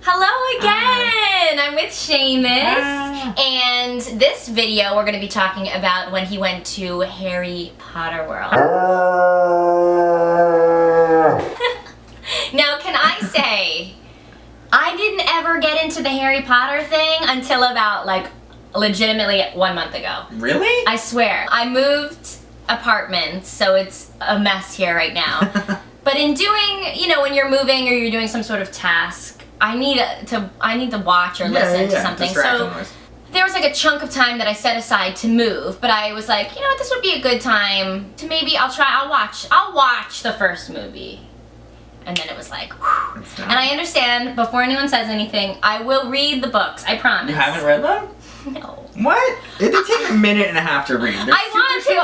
Hello again! I'm with Seamus, and this video we're going to be talking about when he went to Harry Potter World. Now, can I say, I didn't ever get into the Harry Potter thing until about, like, legitimately 1 month ago. Really? I swear. I moved apartments, so it's a mess here right now. But in doing, you know, when you're moving or you're doing some sort of task, I need to watch or listen to something. So there was like a chunk of time that I set aside to move, but I was like, you know what, this would be a good time to maybe I'll watch the first movie. And then it was like, whew. And I understand, before anyone says anything, I will read the books, I promise. You haven't read them? No. What? It did take a minute and a half to read. I want to.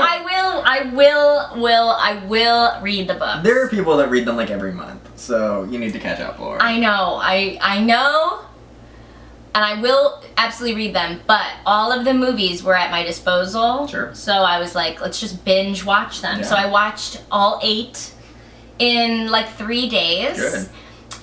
I will read the books. There are people that read them like every month, so you need to catch up, Laura. I know. I know. And I will absolutely read them, but all of the movies were at my disposal. Sure. So I was like, let's just binge watch them. Yeah. So I watched all 8 in like 3 days. Good.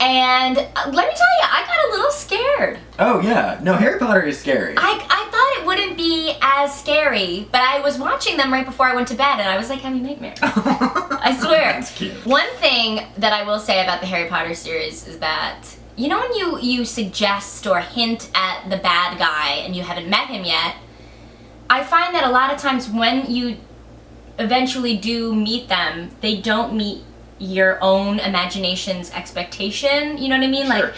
And let me tell you, I got a little scared. Oh yeah, no, Harry Potter is scary. I thought it wouldn't be as scary, but I was watching them right before I went to bed and I was like having nightmares. I swear. That's cute. One thing that I will say about the Harry Potter series is that, you know when you suggest or hint at the bad guy and you haven't met him yet, I find that a lot of times when you eventually do meet them, they don't meet your own imagination's expectation, you know what I mean? Sure. Like,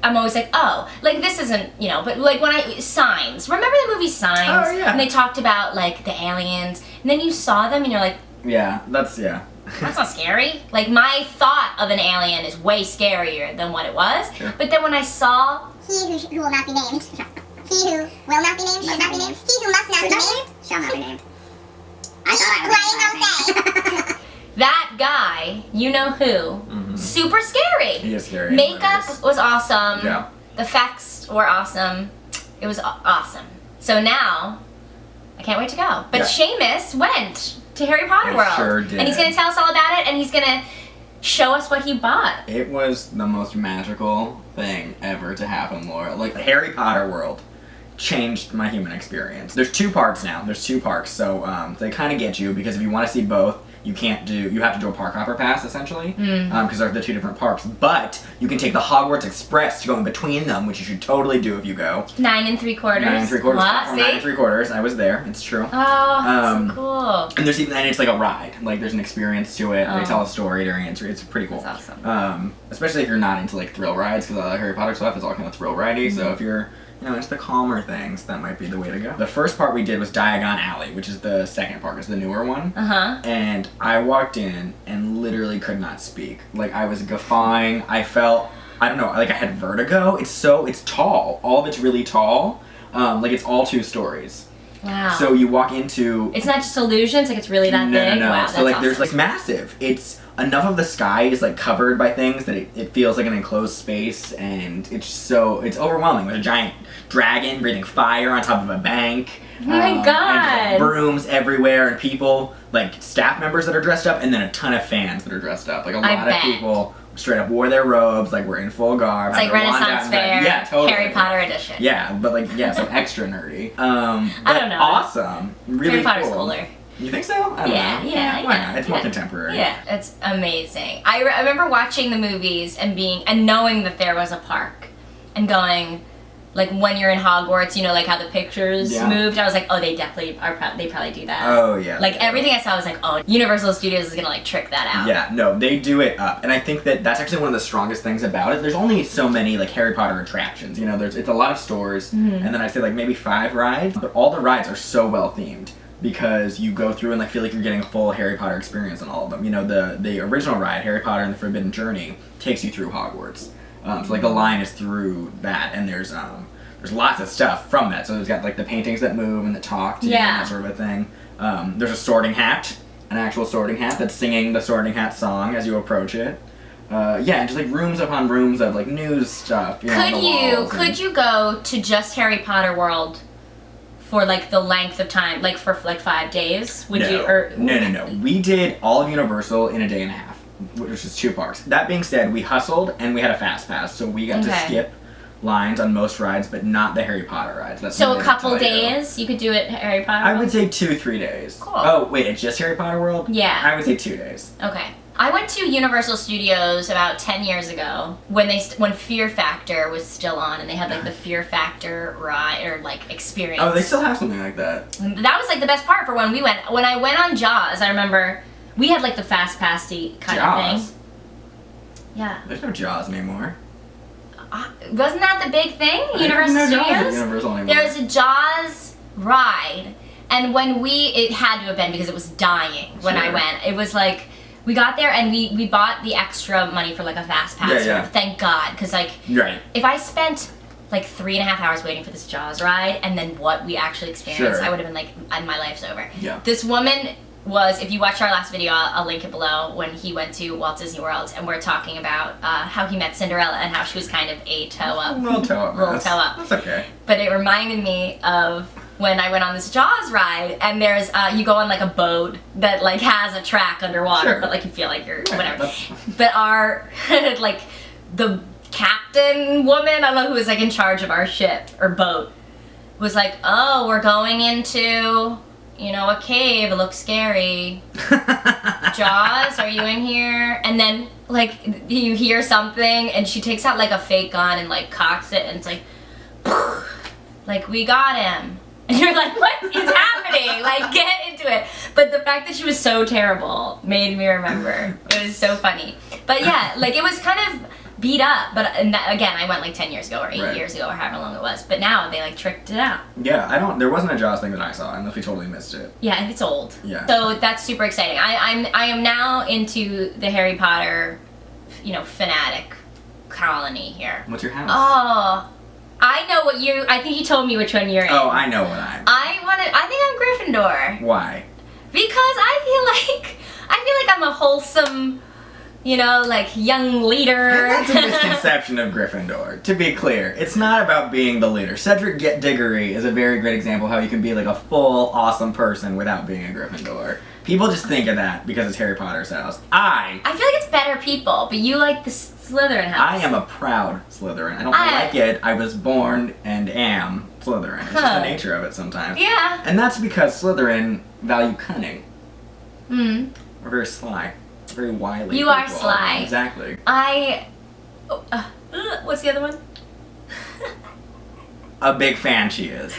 I'm always like, oh, like this isn't, you know, but like when Signs, remember the movie Signs? Oh, yeah. And they talked about like the aliens, and then you saw them and you're like, Yeah, that's not scary. Like my thought of an alien is way scarier than what it was. Sure. But then when I saw He who will not be named. He who will not be named. Should not be named. He who must not be named. Shall not be named. I thought I was saying. that guy, you know who, super scary. He is scary. Makeup was awesome. Yeah. The effects were awesome. It was awesome. So now, I can't wait to go. But Yeah. Seamus went to Harry Potter I World. sure did. And he's going to tell us all about it, and he's going to show us what he bought. It was the most magical thing ever to happen, Laura. Like, Harry Potter World changed my human experience. There's 2 parts now. There's 2 parks, so they kind of get you, because if you want to see both, you have to do a park hopper pass, essentially, because they're the 2 different parks. But you can take the Hogwarts Express to go in between them, which you should totally do if you go. 9 3/4. 9 3/4. What? Or See? 9 3/4. I was there. It's true. Oh, that's so cool. And it's like a ride. Like there's an experience to it. They tell a story during it. It's pretty cool. That's awesome. Especially if you're not into like thrill rides, because Harry Potter stuff is all kind of thrill ridey. So if you're into the calmer things, that might be the way to go. The first part we did was Diagon Alley, which is the second park. It's the newer one. And I walked in and literally could not speak. Like I was guffawing. I felt, I don't know, like I had vertigo. It's tall. All of it's really tall. Like it's all 2 stories. Wow. So you walk into... It's not just illusions, like it's really that big? No. Wow, So like that's there's awesome. like massive. It's enough of the sky is like covered by things that it feels like an enclosed space, and it's overwhelming. There's a giant dragon breathing fire on top of a bank. Oh my God. And just, like, brooms everywhere, and people, like staff members that are dressed up, and then a ton of fans that are dressed up. Like a lot of people straight up wore their robes, like were in full garb. It's like Renaissance Fair, yeah, totally. Harry Potter edition. Yeah, but like so extra nerdy. I don't know. Awesome. Really Harry Potter's cool. cooler. You think so? I don't know. Yeah. Why not? It's more contemporary. Yeah, it's amazing. I remember watching the movies and knowing that there was a park and going, like when you're in Hogwarts, you know, like how the pictures moved. I was like, oh, they definitely they probably do that. Oh yeah. Like everything I saw was like, oh, Universal Studios is gonna like trick that out. Yeah, no, they do it up, and I think that's actually one of the strongest things about it. There's only so many like Harry Potter attractions. You know, it's a lot of stores, and then I say like maybe 5 rides, but all the rides are so well themed. Because you go through and like feel like you're getting a full Harry Potter experience on all of them. You know, the original ride, Harry Potter and the Forbidden Journey, takes you through Hogwarts. So like the line is through that, and there's lots of stuff from that. So there's got like the paintings that move and that talk to you and that sort of a thing. There's a sorting hat, an actual sorting hat that's singing the Sorting Hat song as you approach it. And just like rooms upon rooms of like news stuff. Could you go to just Harry Potter World for like the length of time, like for like 5 days? No. We did all of Universal in a day and a half, which is 2 parks. That being said, we hustled and we had a fast pass, so we got to skip lines on most rides, but not the Harry Potter rides. That's So something a I couple tell you. days you could do it Harry Potter I World? would say 2-3 days. Cool. Oh, wait, it's just Harry Potter World? Yeah. I would say 2 days. Okay. I went to Universal Studios about 10 years ago when when Fear Factor was still on, and they had like the Fear Factor ride or like experience. Oh, they still have something like that. That was like the best part for when we went. When I went on Jaws, I remember we had like the fast passy kind of Jaws? thing. Yeah. There's no Jaws anymore. Wasn't that the big thing? I Universal didn't know Jaws Studios? was Universal anymore. There was a Jaws ride, and when it had to have been because it was dying when I Sure. went. It was like, we got there and we bought the extra money for like a fast pass. Yeah. Thank God, because like, Right. if I spent like 3.5 hours waiting for this Jaws ride and then what we actually experienced, Sure. I would have been like, my life's over. Yeah. This woman was, if you watch our last video, I'll link it below, when he went to Walt Disney World, and we're talking about how he met Cinderella and how she was kind of a toe up. Little toe up. Little toe up. That's okay. But it reminded me of when I went on this Jaws ride, and there's you go on like a boat that like has a track underwater, Sure. but like you feel like you're Yeah, whatever. that's- But our like the captain woman, I don't know who was like in charge of our ship or boat, was like, "Oh, we're going into, you know, a cave. It looks scary. Jaws, are you in here?" And then like you hear something, and she takes out like a fake gun and like cocks it, and it's like, "We got him." And you're like, what is happening? Like, get into it. But the fact that she was so terrible made me remember. It was so funny. But yeah, like, it was kind of beat up. But and that, again, I went like 10 years ago or 8 Right. years ago or however long it was. But now they like tricked it out. Yeah, there wasn't a Jaws thing that I saw, unless we totally missed it. Yeah, it's old. Yeah. So that's super exciting. I am now into the Harry Potter, you know, fanatic colony here. What's your house? Oh, I know what I think you told me which one you're in. Oh, I know what I'm. I think I'm Gryffindor. Why? Because I feel like I'm a wholesome, you know, like young leader. That's a misconception of Gryffindor. To be clear, it's not about being the leader. Cedric Diggory is a very great example of how you can be like a full, awesome person without being a Gryffindor. People just think of that because it's Harry Potter's house. I feel like it's better people, but you like the Slytherin house. I am a proud Slytherin. I don't like it. I was born and am Slytherin. It's just the nature of it sometimes. Yeah. And that's because Slytherin value cunning. Hmm. We're very sly. Very wily. You are people. sly. Exactly. What's the other one? A big fan she is.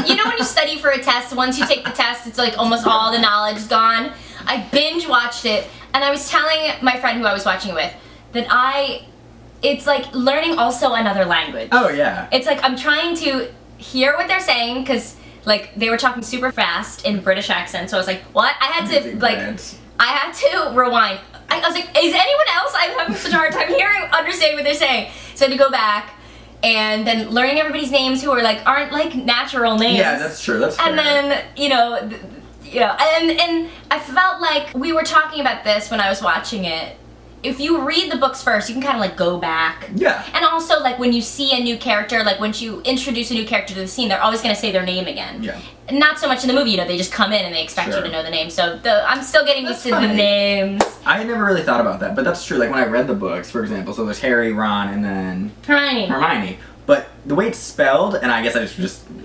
You know when you study for a test, once you take the test, it's like almost all the knowledge is gone. I binge watched it, and I was telling my friend who I was watching it with that it's like learning also another language. Oh, yeah. It's like I'm trying to hear what they're saying, because like they were talking super fast in British accent, so I was like, what? I had to rewind. I was like, is anyone else? I'm having such a hard time understanding what they're saying. So I had to go back. And then learning everybody's names who aren't like natural names. Yeah, that's true. That's fair. And then and I felt like we were talking about this when I was watching it. If you read the books first, you can kind of like go back. Yeah. And also like when you see a new character, like when you introduce a new character to the scene, they're always going to say their name again. Yeah. Not so much in the movie, they just come in and they expect you to know the name. So I'm still getting used to the names. I had never really thought about that, but that's true. Like when I read the books, for example, so there's Harry, Ron, and then Hermione. But the way it's spelled, and I guess I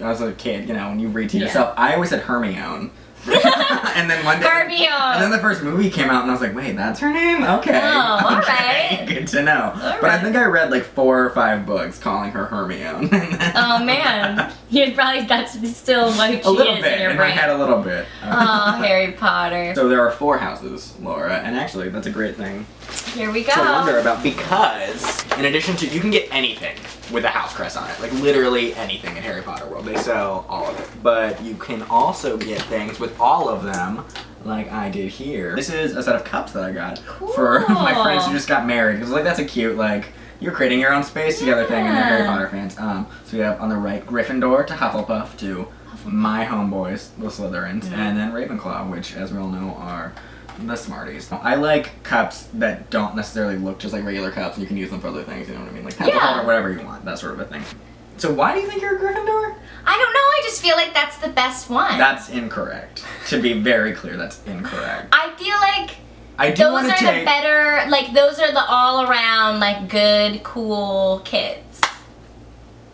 was a kid, you know, when you read to yourself, I always said Hermione. And then one day, Hermione. And then the first movie came out, and I was like, wait, that's her name? Okay. Oh, all okay. right. Good to know. But I think I read like 4 or 5 books calling her Hermione. Oh man, that's still what she a little is bit, in your and brain. I had a little bit. Oh, Harry Potter. So there are 4 houses, Laura, and actually that's a great thing Here we go. to wonder about, because in addition to, you can get anything with a house crest on it, like literally anything in Harry Potter World. They sell all of it. But you can also get things with all of them, like I did here. This is a set of cups that I got for my friends who just got married, because like that's a cute, like, you're creating your own space together thing, and they're Harry Potter fans. So we have on the right Gryffindor to Hufflepuff to my homeboys, the Slytherins, and then Ravenclaw, which, as we all know, are the Smarties. I like cups that don't necessarily look just like regular cups, and you can use them for other things, you know what I mean? Like alcohol or whatever you want, that sort of a thing. So why do you think you're a Gryffindor? I don't know, I just feel like that's the best one. That's incorrect. To be very clear, that's incorrect. I feel like I do those want to are take... the better, like, those are the all-around, like, good, cool kits.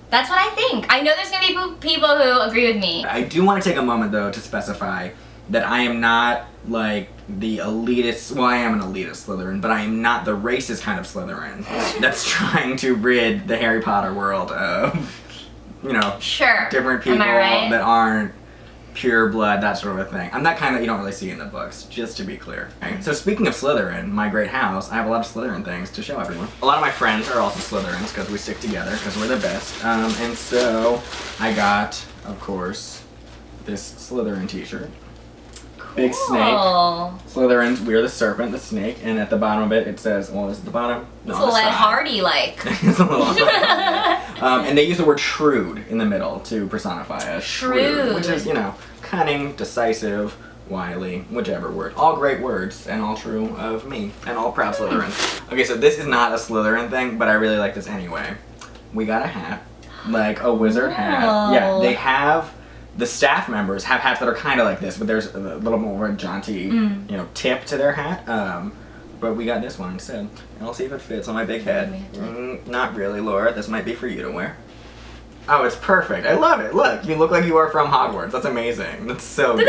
That's what I think. I know there's gonna be people who agree with me. I do want to take a moment, though, to specify that I am not, like, the elitist... Well, I am an elitist Slytherin, but I am not the racist kind of Slytherin that's trying to rid the Harry Potter world of, you know, different people that aren't pure blood, that sort of a thing. I'm that kind that you don't really see in the books, just to be clear. Okay. So speaking of Slytherin, my great house, I have a lot of Slytherin things to show everyone. A lot of my friends are also Slytherins because we stick together because we're the best. And so I got, of course, this Slytherin t-shirt. Cool. Big snake. Slytherins, we're the serpent, the snake, and at the bottom of it, it says, well, is it the bottom? No, it's a little Ed Hardy-like. It's a little and they use the word shrewd in the middle to personify us. Shrewd. Which is, you know, cunning, decisive, wily, whichever word. All great words, and all true of me, and all proud Slytherins. Okay, so this is not a Slytherin thing, but I really like this anyway. We got a hat, like a wizard hat. Yeah, they have... The staff members have hats that are kind of like this, but there's a little more of a jaunty, you know, tip to their hat. But we got this one instead. And I'll see if it fits on my big head. Not really, Laura. This might be for you to wear. Oh, it's perfect. I love it. Look, you look like you are from Hogwarts. That's amazing. That's so good.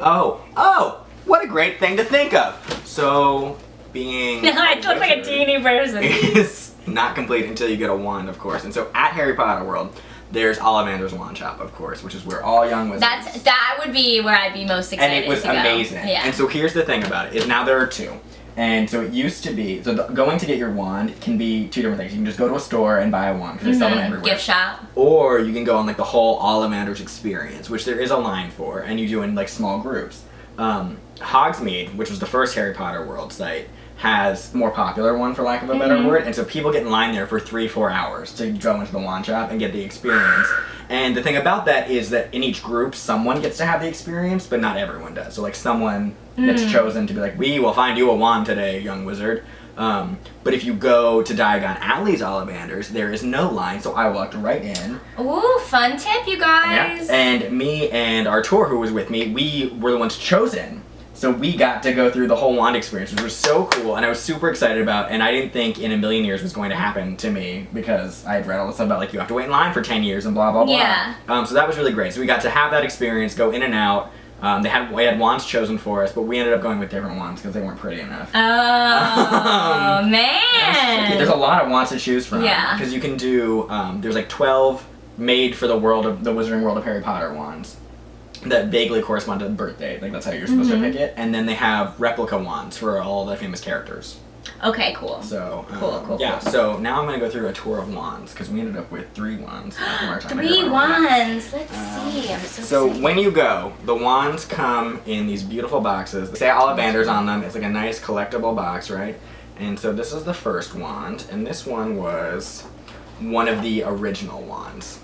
Oh, what a great thing to think of. So, being... I look like a teeny person. ...is not complete until you get a wand, of course. And so, at Harry Potter World... There's Ollivander's wand shop, of course, which is where all young wizards... That would be where I'd be most excited And it was amazing. Yeah. And so here's the thing about it, is now there are two. And so it used to be, so going to get your wand can be two different things. You can just go to a store and buy a wand, because they sell them everywhere. Gift shop. Or you can go on like the whole Ollivander's experience, which there is a line for, and you do in like small groups. Hogsmeade, which was the first Harry Potter World site, has a more popular one, for lack of a better word, and so people get in line there for 3-4 hours to go into the wand shop and get the experience. And the thing about that is that in each group, someone gets to have the experience, but not everyone does. So like someone gets chosen to be like, we will find you a wand today, young wizard. But if you go to Diagon Alley's Ollivanders, there is no line, so I walked right in. Ooh, fun tip, you guys! Yeah. And me and our tour who was with me, we were the ones chosen. So we got to go through the whole wand experience, which was so cool, and I was super excited about, and I didn't think in a million years was going to happen to me, because I had read all this stuff about, like, you have to wait in line for 10 years and blah, blah, blah. Yeah. So that was really great. So we got to have that experience, go in and out. We had wands chosen for us, but we ended up going with different wands because they weren't pretty enough. Oh, man! There's a lot of wands to choose from. Yeah. Because you can do, there's like 12 made for the Wizarding World of Harry Potter wands that vaguely correspond to the birthday. Like, that's how you're supposed to pick it. And then they have replica wands for all the famous characters. Okay, cool. So, cool. So now I'm going to go through a tour of wands, because we ended up with 3 wands. 3 wands! Let's see, I'm so excited. When you go, the wands come in these beautiful boxes. They say Ollivander's on them. It's like a nice collectible box, right? And so this is the first wand, and this one was one of the original wands.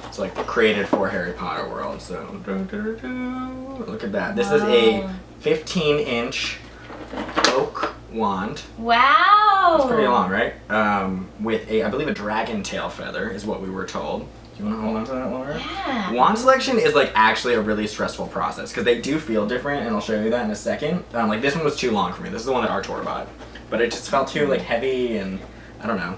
It's like created for Harry Potter World, so look at that. This is a 15-inch oak wand. Wow! It's pretty long, right? With I believe a dragon tail feather is what we were told. Do you want to hold on to that, Laura? Yeah. Wand selection is like actually a really stressful process because they do feel different, and I'll show you that in a second. Like this one was too long for me. This is the one that Artur bought, but it just felt too like heavy, and I don't know.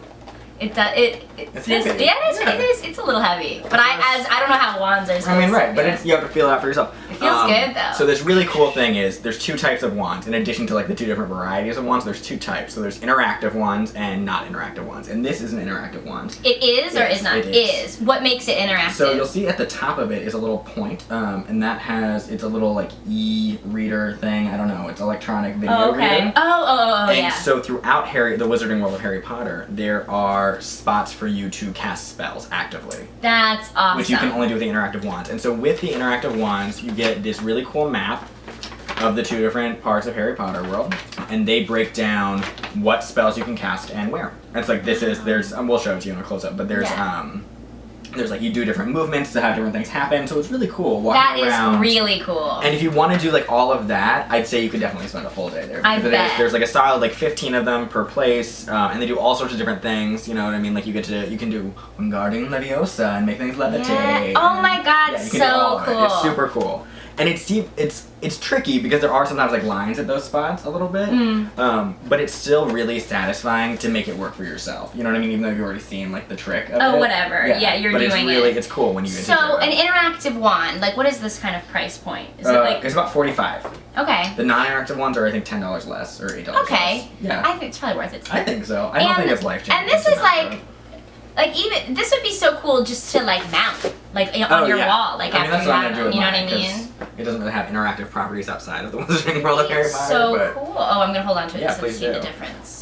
It's heavy. It's a little heavy, but I don't know how wands are supposed to. I mean, right, but you have to feel it out for yourself. It feels good though. So this really cool thing is there's 2 types of wands. In addition to like the 2 different varieties of wands, there's 2 types. So there's interactive wands and not interactive wands, and this is an interactive wand. It is or is not? It is. What makes it interactive? So you'll see at the top of it is a little point, and that it's a little like e-reader thing. I don't know. It's electronic video reader. Oh, and yeah. so throughout the Wizarding World of Harry Potter, there are spots for you to cast spells actively. That's awesome. Which you can only do with the interactive wands. And so with the interactive wands, you get this really cool map of the 2 different parts of Harry Potter World, and they break down what spells you can cast and where. And it's like we'll show it to you in a close-up, but there's like you do different movements to have different things happen, so it's really cool walking around. That is really cool. And if you want to do like all of that, I'd say you could definitely spend a full day there. I bet. There's like a style of like 15 of them per place, and they do all sorts of different things. You know what I mean? Like you can do Wingardium Leviosa and make things levitate. Yeah. Oh my god, you can so do all of it. cool. It's super cool. And it's tricky because there are sometimes like lines at those spots a little bit, but it's still really satisfying to make it work for yourself. You know what I mean? Even though you've already seen like the trick of it. Oh, whatever. Yeah, you're doing it. It's cool when you. So an interactive wand, like what is this kind of price point? Is it like? It's about $45. Okay. The non-interactive ones are I think $10 less or $8 okay. less. Yeah. I think it's probably worth it too. I think so. I don't think it's life changing. And this is like even this would be so cool just to like mount like on your wall like after you have them. You know what I mean? It doesn't really have interactive properties outside of the Wizarding World of Harry Potter. So cool. Oh, I'm gonna hold on to it yeah, so to see the difference.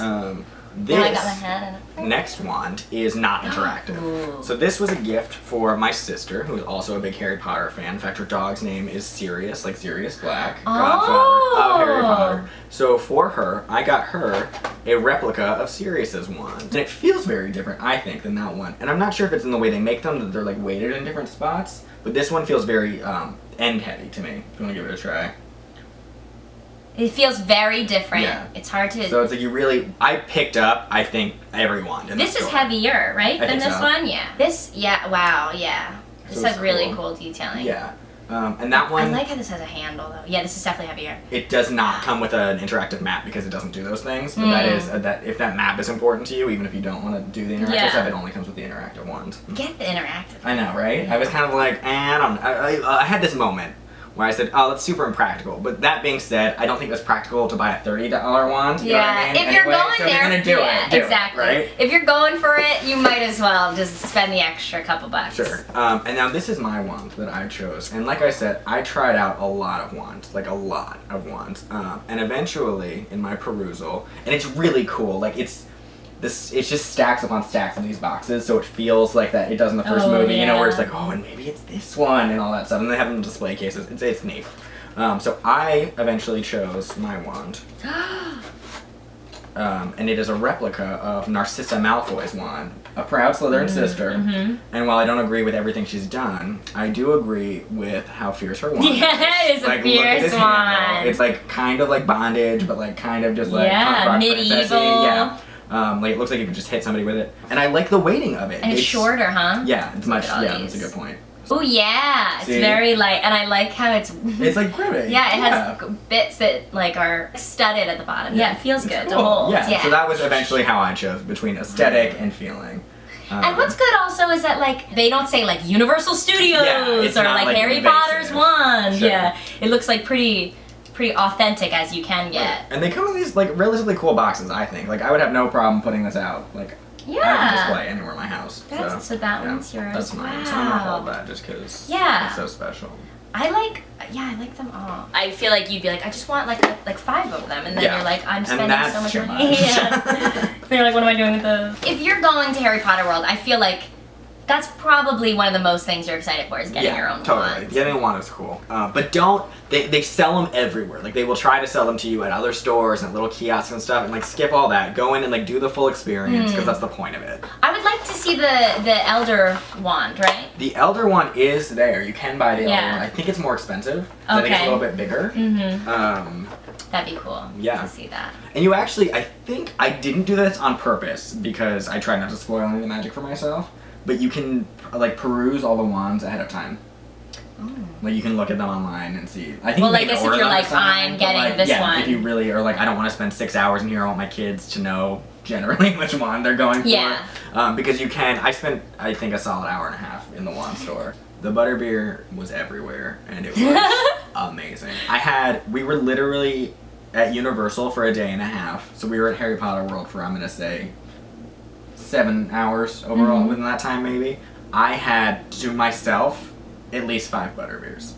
This I got my head in it. Next wand is not interactive. Ooh. So this was a gift for my sister, who is also a big Harry Potter fan. In fact, her dog's name is Sirius, like Sirius Black, godfather of Harry Potter. So for her, I got her a replica of Sirius's wand. And it feels very different, I think, than that one. And I'm not sure if it's in the way they make them, that they're like weighted in different spots, but this one feels very end heavy to me, if you want to give it a try. It feels very different. Yeah. It's hard to. So it's like I picked up, I think, every wand in This the is store. heavier, right? I Than think this so. one? Yeah. Wow, yeah. This So has it's really cool detailing. Yeah. And that one, I like how this has a handle though. Yeah, this is definitely heavier. it does not come with an interactive map because it doesn't do those things. But that is, if that map is important to you, even if you don't want to do the interactive stuff, it only comes with the interactive ones. Get the interactive. I know, right? I was kind of like, I had this moment where I said, oh, that's super impractical. But that being said, I don't think it's practical to buy a $30 wand. You know what I mean? If you're going so there, you're gonna do it, exactly. Right? If you're going for it, you might as well just spend the extra couple bucks. Sure. And now this is my wand that I chose. And like I said, I tried out a lot of wands. Like a lot of wands. And eventually, in my perusal, and it's really cool. Like it just stacks upon stacks in these boxes, so it feels like that it does in the first movie, you know, where it's like, oh, and maybe it's this one and all that stuff. And they have them in display cases. It's neat. So I eventually chose my wand. And it is a replica of Narcissa Malfoy's wand, a proud Slytherin sister. And while I don't agree with everything she's done, I do agree with how fierce her wand is. Yeah, it's like, a fierce look at wand. It's like kind of like bondage, but like kind of just like punk rock medieval. princessy. Yeah. Like it looks like you could just hit somebody with it. And I like the weighting of it. And it's shorter, huh? Yeah, it's much. Yeah, these. that's a good point. Oh yeah, it's See? very light, and I like how it's. It's like gripping. Yeah, it has bits that like are studded at the bottom. Yeah, it feels good to Cool. hold. Yeah. So that was eventually how I chose between aesthetic and feeling. And what's good also is that like they don't say like Universal Studios or not, like Harry invasive. Potter's wand. Sure. Yeah, it looks like pretty authentic as you can get. And they come in these like relatively cool boxes, I think. Like I would have no problem putting this out. Like I would display anywhere in my house. So that one's yours. That's mine. So I'm gonna hold that just because it's so special. I like them all. I feel like you'd be like, I just want like 5 of them, and then you're like, I'm spending so much money. Yeah. You're like, what am I doing with those? If you're going to Harry Potter World, I feel like that's probably one of the most things you're excited for is getting your own wand. Getting a wand is cool. But they sell them everywhere. Like they will try to sell them to you at other stores and little kiosks and stuff, and like skip all that. Go in and like do the full experience because that's the point of it. I would like to see the Elder wand, right? The Elder wand is there. You can buy the Elder wand. I think it's more expensive. I think it's a little bit bigger. That'd be cool to see that. And you actually, I think I didn't do this on purpose because I tried not to spoil any of the magic for myself. But you can like peruse all the wands ahead of time. Like you can look at them online and see. I think. Well, I guess if you're like, I'm getting this one. If you really are like, I don't want to spend 6 hours in here. I want my kids to know generally which wand they're going for. Yeah. Because you can. I spent I think a solid hour and a half in the wand store. The butterbeer was everywhere and it was amazing. We were literally at Universal for a day and a half. So we were at Harry Potter World for, I'm gonna say, 7 hours overall within that time maybe. I had to myself at least 5 butterbeers.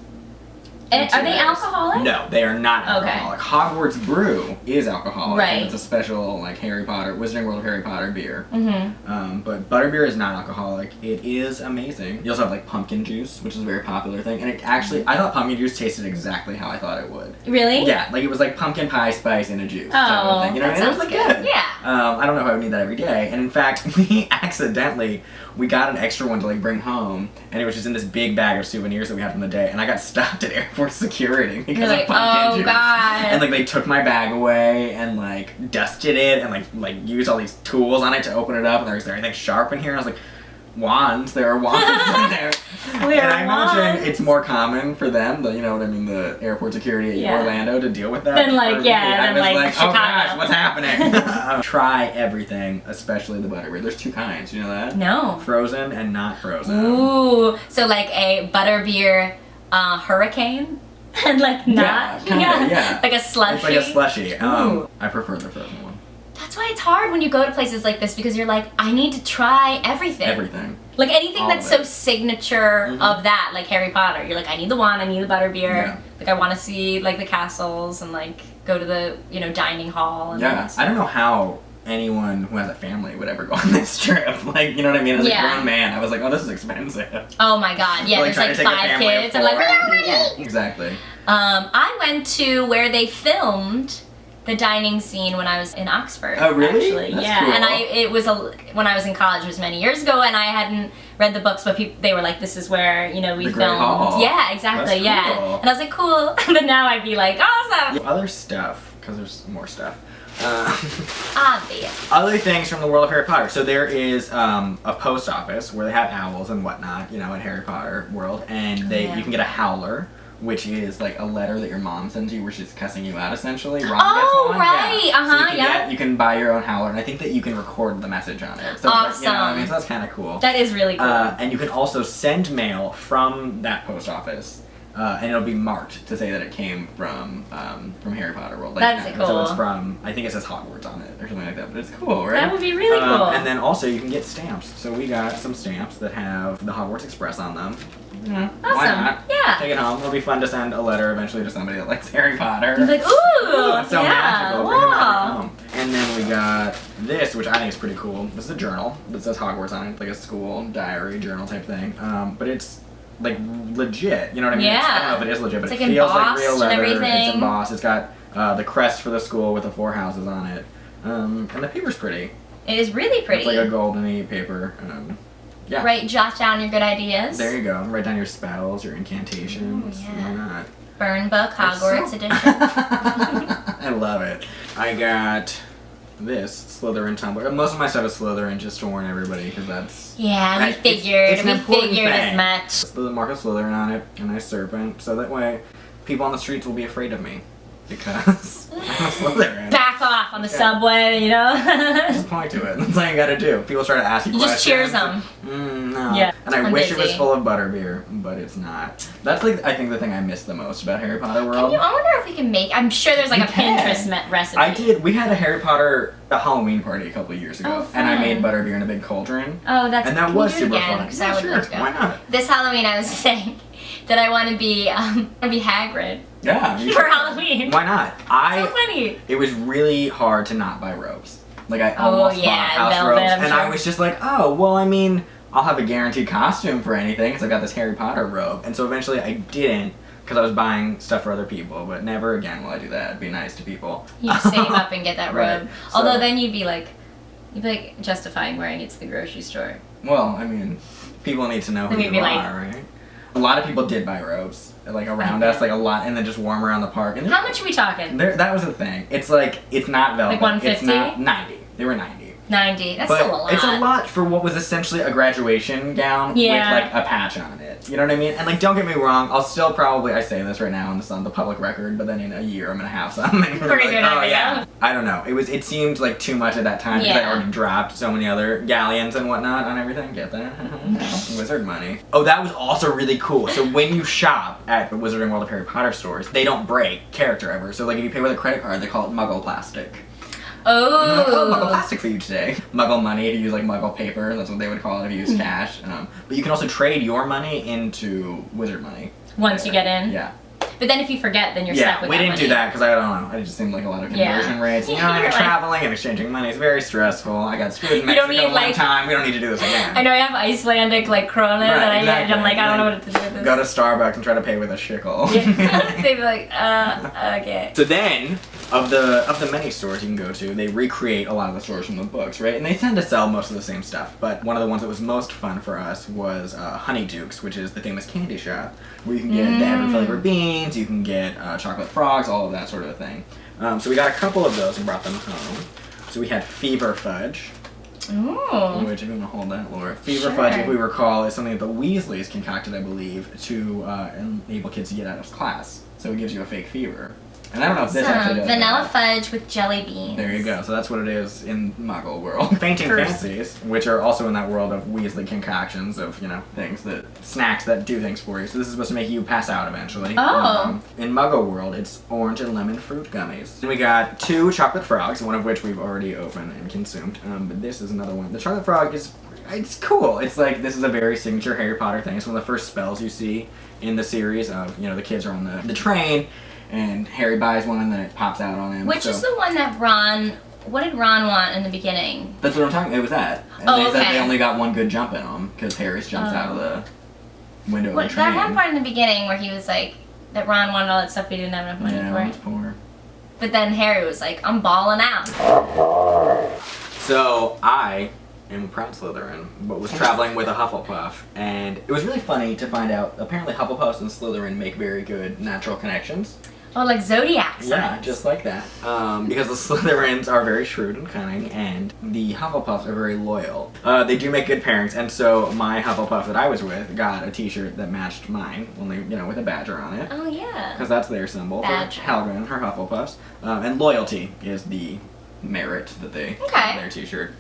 And are they alcoholic? No, they are not alcoholic. Hogwarts Brew is alcoholic. Right. And it's a special like Harry Potter, Wizarding World of Harry Potter beer. But butterbeer is not alcoholic. It is amazing. You also have like pumpkin juice, which is a very popular thing. And it actually, I thought pumpkin juice tasted exactly how I thought it would. Really? Yeah, like it was like pumpkin pie spice in a juice. Oh, thing. You know, that and it was sounds like good. Yeah. I don't know if I would need that every day. And in fact, we got an extra one to like bring home, and it was just in this big bag of souvenirs that we had from the day. And I got stopped at airport security because of pumpkin juice. God. And like they took my bag away and like dusted it and like used all these tools on it to open it up. And there was everything sharp in here. And I was like, wands. There are wands in there. We And are I imagine wands. it's more common for them, you know what I mean, the airport security Yeah. in Orlando to deal with that. Than, like, For me, yeah, I than, was like, oh Chicago. gosh, what's happening? Try everything, especially the butterbeer. There's 2 kinds, you know that? No. Frozen and not frozen. Ooh, so like a butterbeer hurricane? And like not? Yeah, kinda, yeah. Like a slushy? It's like a slushy. Ooh. I prefer the frozen one. That's why it's hard when you go to places like this because you're like, I need to try everything. Everything. Like anything All that's of so it. signature of that, like Harry Potter. You're like, I need the wand, I need the butterbeer. Yeah. Like I want to see like the castles and like go to the, you know, dining hall. And Yeah, I don't know how anyone who has a family would ever go on this trip. Like, you know what I mean? As a Yeah. grown man, I was like, oh, this is expensive. Oh my god, yeah, Like, there's trying like to take a 5 family of kids. I'm like, 4. we don't want to Yeah. eat. Exactly. I went to where they filmed the dining scene when I was in Oxford. Oh, really? Actually, That's yeah. cool. And it was when I was in college, it was many years ago, and I hadn't read the books, but they were like, "This is where we The Great filmed." Hall. Yeah, exactly. That's Yeah. cool. And I was like, "Cool," but now I'd be like, "Awesome." Other stuff, because there's more stuff. Obvious. Other things from the world of Harry Potter. So there is a post office where they have owls and whatnot, you know, in Harry Potter world, and you can get a howler, which is like a letter that your mom sends you where she's cussing you out essentially. Ron Oh, gets one. right. Yeah. Uh-huh, So yeah. you can buy your own howler, and I think that you can record the message on it. So it's like, you know what I mean? So that's kind of cool. That is really cool. And you can also send mail from that post office, and it'll be marked to say that it came from Harry Potter World. Like, That's So cool. it's from, I think it says Hogwarts on it or something like that. But it's cool, right? That would be really cool. And then also you can get stamps. So we got some stamps that have the Hogwarts Express on them. Yeah, why Awesome. not? Yeah. Take it home. It'll be fun to send a letter eventually to somebody that likes Harry Potter. You're like, ooh, It's so yeah, magical. Bring the magic wow. home. And then we got this, which I think is pretty cool. This is a journal that says Hogwarts on it, like a school diary journal type thing. But it's like legit. You know what I mean? Yeah. I don't know if it is legit, but It's it like feels like embossed real and leather. everything. It's embossed. It's got the crest for the school with the 4 houses on it. And the paper's pretty. It is really pretty. It's like a goldeny paper. Yeah. Right, jot down your good ideas. There you go. Write down your spells, your incantations. Ooh, yeah. Why not? Burn book, Hogwarts So- edition. I love it. I got this Slytherin tumbler. Most of my stuff is Slytherin, just to warn everybody, because that's... Yeah, we It's figured. an We important figured as thing. much. The mark of Slytherin on it, a nice serpent, so that way people on the streets will be afraid of me, because I'm a Slytherin. Back off on the Yeah. subway, you know? Just point to it. That's all you gotta do. People try to ask you You questions. just cheers them. No. Yeah. And I I'm wish it was busy. full of butterbeer, but it's not. That's like, I think, the thing I miss the most about Harry Potter Can World. you, I wonder if we can make, I'm sure there's like You a can. Pinterest recipe. I did. We had a Harry Potter Halloween party a couple of years ago, Oh, and I fun. made butterbeer in a big cauldron. Oh, that's And that can was you do it super again? fun. 'Cause Yeah, I would sure. love to go. Why not? This Halloween I was saying that I want to be Hagrid Yeah. you for should. Halloween. Why not? So funny. It was really hard to not buy robes. Like I Oh, almost yeah, bought house velvet, robes, I'm and I sure. was just like, oh, well, I mean, I'll have a guaranteed costume for anything because I've got this Harry Potter robe. And so eventually I didn't because I was buying stuff for other people, but never again will I do that. Be nice to people. You save up and get that Right. robe. So- Although then you'd be like justifying wearing it to the grocery store. Well, I mean, people need to know who Then we'd you be like- are, right? A lot of people did buy robes, like around us, like a lot, and then just warm around the park. And How much are we talking? that was the thing. It's like, it's not velvet. Like 150? It's not 90. They were 90. 90. That's But still a lot. it's a lot for what was essentially a graduation gown Yeah. with like a patch on it. You know what I mean? And like, don't get me wrong, I'll still probably, I say this right now and it's on the public record, but then in a year I'm gonna have some. And we're Pretty like, good oh, idea. yeah. I don't know. It seemed like too much at that time because I Yeah. already dropped so many other galleons and whatnot on everything. Get that? Wizard money. Oh, that was also really cool. So when you shop at the Wizarding World of Harry Potter stores, they don't break character ever. So like if you pay with a credit card, they call it Muggle plastic. I'm like, oh, Muggle Oh. plastic for you today. Muggle money, to use like Muggle paper, that's what they would call it if you use cash. But you can also trade your money into wizard money. Once you get in. Yeah. But then if you forget, then you're Yeah, stuck with we that didn't do money. that because I don't know. It just seemed like a lot of Yeah. conversion rates. You know, You're you're like- traveling and exchanging money is very stressful. I got screwed in You don't Mexico need, one like- time. We don't need to do this again. I know I have Icelandic like krona Right, that exactly. I'm like, I don't know what to do with this. Go to Starbucks and try to pay with a shekel. Yeah. They'd be like, okay. So then, of the many stores you can go to, they recreate a lot of the stores from the books, right? And they tend to sell most of the same stuff. But one of the ones that was most fun for us was Honeydukes, which is the famous candy shop, where you can get the every flavor beans, you can get chocolate frogs, all of that sort of a thing. So we got a couple of those and brought them home. So we had Fever Fudge. Ooh. Which, if you want to hold that, Laura. Fever Sure. Fudge, if we recall, is something that the Weasleys concocted, I believe, to enable kids to get out of class. So it gives you a fake fever. And I don't know if this actually does vanilla that. fudge with jelly beans. There you go. So that's what it is in Muggle world. Fainting Fancies, which are also in that world of Weasley concoctions of, things snacks that do things for you. So this is supposed to make you pass out eventually. Oh. In Muggle world, it's orange and lemon fruit gummies. Then we got 2 chocolate frogs, one of which we've already opened and consumed. But this is another one. The chocolate frog it's cool. It's like, this is a very signature Harry Potter thing. It's one of the first spells you see in the series of, the kids are on the train. And Harry buys one and then it pops out on him. Which is the one that what did Ron want in the beginning? That's what I'm talking about. It was that. And they said they only got one good jump in them because Harris jumps out of the window of the train. That one part in the beginning where he was like, that Ron wanted all that stuff but he didn't have enough money for it it. was poor. But then Harry was like, I'm balling out. So I am a proud Slytherin, but was traveling with a Hufflepuff. And it was really funny to find out, apparently Hufflepuffs and Slytherin make very good natural connections. Oh, like zodiac signs. Yeah, just like that. Because the Slytherins are very shrewd and cunning, and the Hufflepuffs are very loyal. They do make good pairings, and so my Hufflepuff that I was with got a t-shirt that matched mine, only, with a badger on it. Oh, yeah. Because that's their symbol Badger. for Helga and her Hufflepuffs. And loyalty is the merit that they have on their t-shirt.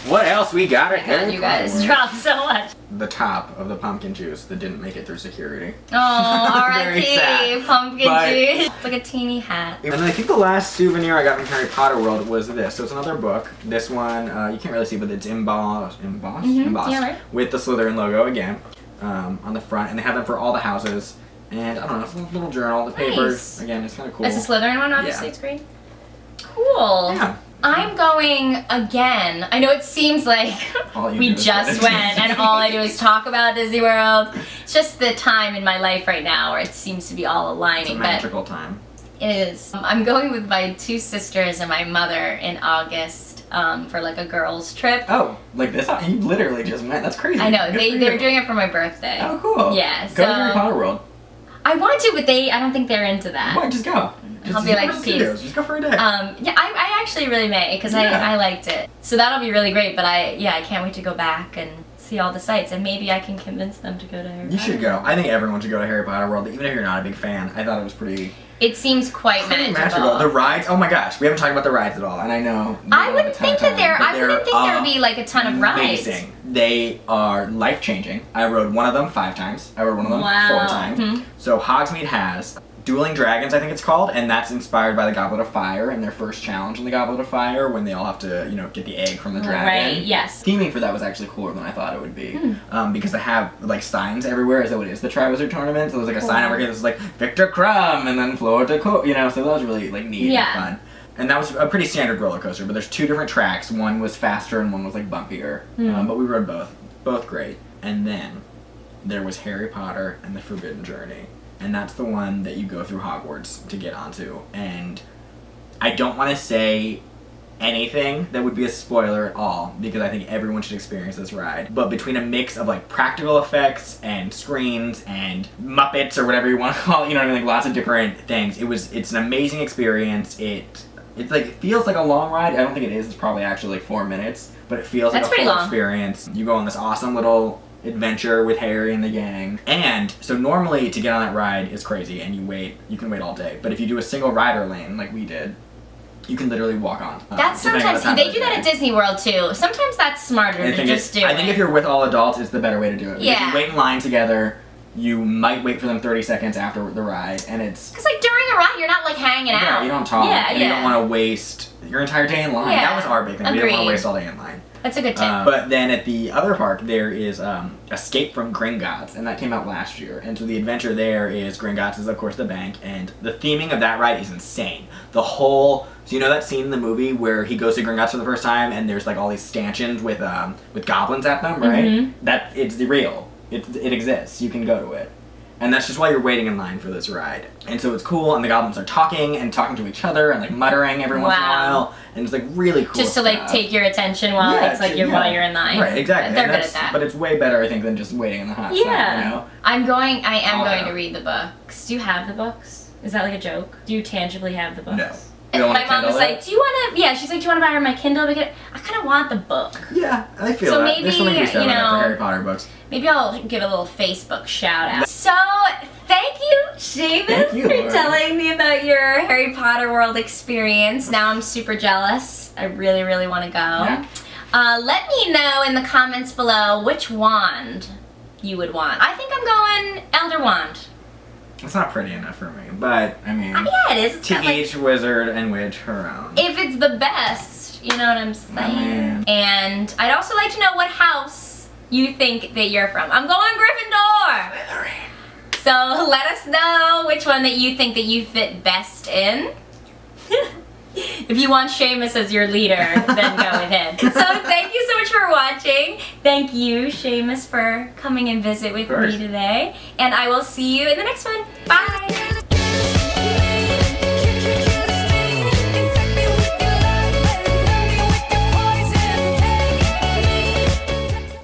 What else we got at Harry You Potter guys World? dropped so much. The top of the pumpkin juice that didn't make it through security. Oh, Very sad. R.I.P. Pumpkin But- juice. It's like a teeny hat. And I think the last souvenir I got from Harry Potter World was this. So it's another book. This one, you can't really see, but it's embossed Yeah, right. with the Slytherin logo again on the front. And they have them for all the houses. And I don't know, it's a little journal. The paper, Nice. again, it's kind of cool. It's a Slytherin one, obviously. Yeah. It's green. Cool. Yeah. I'm going again. I know it seems like All you we do is just go to went Disney. and all I do is talk about Disney World. It's just the time in my life right now where it seems to be all It's a aligning. But magical time. it is. I'm going with my 2 sisters and my mother in August for like a girls' trip. Oh, like this? You literally just went. That's crazy. I know. Good for They're you. doing it for my birthday. Oh, cool. Yeah, Go to so- Harry Potter World. I want to, but I don't think they're into that. What? Just go. Just I'll be go like, to the studios. peace. Just go for a day. Yeah, I actually really may because Yeah. I liked it. So that'll be really great. But I can't wait to go back and see all the sites and maybe I can convince them to go to Harry You Potter. should go. I think everyone should go to Harry Potter World, even if you're not a big fan. I thought it was pretty It seems quite magical. The rides, oh my gosh, we haven't talked about the rides at all, and I know I wouldn't think that I wouldn't think there would be like a ton of rides. amazing. They are life changing. I rode one of them 5 times. I rode one of them Wow. 4 times. Mhm. So Hogsmeade has Dueling Dragons, I think it's called, and that's inspired by the Goblet of Fire and their first challenge in the Goblet of Fire when they all have to, get the egg from the dragon. Right, yes. Theming for that was actually cooler than I thought it would be, because they have like signs everywhere as though it is the Triwizard Tournament. So there's like a sign over here that's like Victor Crumb and then Florida, so that was really like neat Yeah. and fun. And that was a pretty standard roller coaster, but there's 2 different tracks. One was faster and one was like bumpier, but we rode both great. And then there was Harry Potter and the Forbidden Journey. And that's the one that you go through Hogwarts to get onto. And I don't want to say anything that would be a spoiler at all, because I think everyone should experience this ride. But between a mix of like practical effects and screens and Muppets or whatever you want to call it, like lots of different things, it's an amazing experience. It feels like a long ride. I don't think it is. It's probably actually like 4 minutes, but it feels like That's a pretty full long. experience. You go on this awesome little adventure with Harry and the gang. And so normally to get on that ride is crazy and you can wait all day. But if you do a single rider lane like we did, you can literally walk on. That's depending on the sometimes time they of do the that day. at Disney World too. Sometimes that's smarter to just do I think if you're with all adults, it's the better way to do it. Because Yeah. you wait in line together, you might wait for them 30 seconds after the ride, and it's... Because like during a ride, you're not like hanging Yeah, out. you don't talk, Yeah, and you don't want to waste your entire day in line. Yeah. That was our big thing. We didn't want to Agreed. waste all day in line. That's a good tip. But then at the other park, there is Escape from Gringotts, and that came out last year. And so the adventure there is Gringotts is, of course, the bank, and the theming of that ride is insane. The whole... So you know that scene in the movie where he goes to Gringotts for the first time, and there's like all these stanchions with goblins at them, right? Mm-hmm. It's real. It exists. You can go to it. And that's just while you're waiting in line for this ride. And so it's cool, and the goblins are talking to each other and like muttering every once in a while. And it's like really cool Just to like stuff. take your attention while Yeah, it's like yeah. while you're in line. Right, exactly. They're And good at that. But it's way better, I think, than just waiting in the hot Yeah. spot, I am I'll going go. to read the books. Do you have the books? Is that like a joke? Do you tangibly have the books? No. You don't my wanna mom was Kindle like, it? "Do you want to?" Yeah, she's like, "Do you want to buy her my Kindle?" Because I kind of want the book. Yeah, I feel So that. maybe, There's something to be said you about that know, for Harry Potter books. Maybe I'll give a little Facebook shout out. So, thank you, Seamus, Thank you, for Lauren. telling me about your Harry Potter world experience. Now I'm super jealous. I really, really want to go. Yeah. Let me know in the comments below which wand you would want. I think I'm going Elder Wand. It's not pretty enough for me, but I mean, Yeah, it is. It's to got, like, each wizard and witch her own. if it's the best, you know what I'm saying? And I'd also like to know what house you think that you're from. I'm going Gryffindor! So let us know which one that you think that you fit best in. If you want Seamus as your leader, then go with him. So thank you so much for watching. Thank you, Seamus, for coming and visit with me today. And I will see you in the next one. Bye!